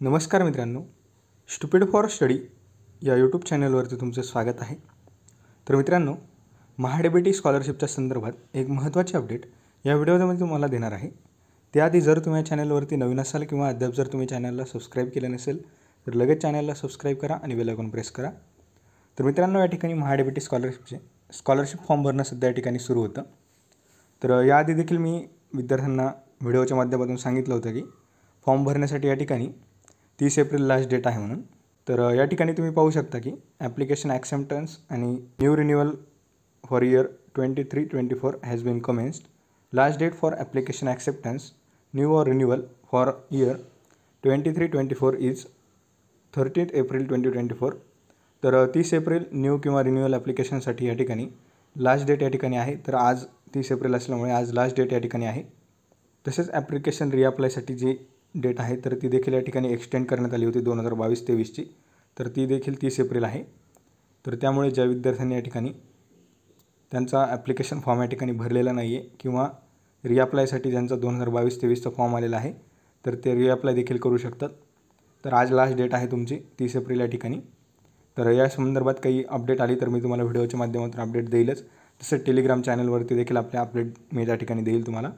नमस्कार मित्रांनो, stupid for study या यूट्यूब चॅनलवरती तुमचं स्वागत आहे। तर मित्रांनो, महाडीबीटी स्कॉलरशिपच्या संदर्भात एक महत्त्वाची अपडेट या व्हिडिओमध्ये तुम्हाला देणार आहे। त्याआधी जर तुम्ही या चॅनलवरती नवीन असाल किंवा अद्याप जर तुम्ही चॅनलला सबस्क्राईब केलं नसेल तर लगेच चॅनलला सबस्क्राईब करा आणि बेल आयकॉन प्रेस करा। तर मित्रांनो, या ठिकाणी महाडीबीटी स्कॉलरशिप फॉर्म भरणं सध्या या ठिकाणी सुरू होतं। तर याआधी देखील मी विद्यार्थ्यांना व्हिडिओच्या माध्यमातून सांगितलं होतं की फॉर्म भरण्यासाठी या ठिकाणी 30 एप्रिल लास्ट डेट आहे म्हणून। तर या ठिकाणी तुम्ही पाहू शकता की ॲप्लिकेशन ॲक्सेप्टन्स आणि new renewal for year 23-24 has been commenced. Last date for application acceptance new or renewal for year 23-24 is 30 April 2024। तर 30 एप्रिल न्यू किंवा रिन्युअल ॲप्लिकेशनसाठी या ठिकाणी लास्ट डेट या ठिकाणी आहे। तर आज 30 एप्रिल असल्यामुळे आज लास्ट डेट या ठिकाणी आहे। तसेच ॲप्लिकेशन रिअप्लायसाठी जी डेट आहे तर ती देखील या ठिकाणी एक्सटेंड करण्यात आली होती 2022-23ची। तर ती देखील 30 एप्रिल आहे। तर त्यामुळे ज्या विद्यार्थ्यांनी या ठिकाणी त्यांचा ॲप्लिकेशन फॉर्म या ठिकाणी भरलेला नाही आहे किंवा रिअप्लायसाठी ज्यांचा 2022-23चा फॉर्म आलेला आहे तर ते रिअप्लाय देखील करू शकतात। तर आज लास्ट डेट आहे तुमची 30 एप्रिल या ठिकाणी। तर या संदर्भात काही अपडेट आली तर मी तुम्हाला व्हिडिओच्या माध्यमातून अपडेट देईलच। तसेच टेलिग्राम चॅनलवरती देखील आपले अपडेट मी त्या ठिकाणी देईल तुम्हाला।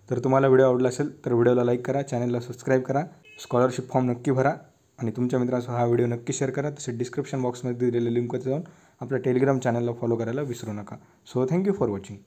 तर तुम्हाला व्हिडिओ आवडला असेल तर व्हिडिओला लाईक करा, चॅनलला सबस्क्राईब करा, स्कॉलरशिप फॉर्म नक्की भरा आणि तुमच्या मित्रांसह हा व्हिडिओ नक्की शेअर करा। तसेच डिस्क्रिप्शन बॉक्समध्ये दिलेल्या लिंकवर जाऊन आपल्या टेलिग्राम चॅनलला फॉलो करायला विसरू नका। So thank you for watching.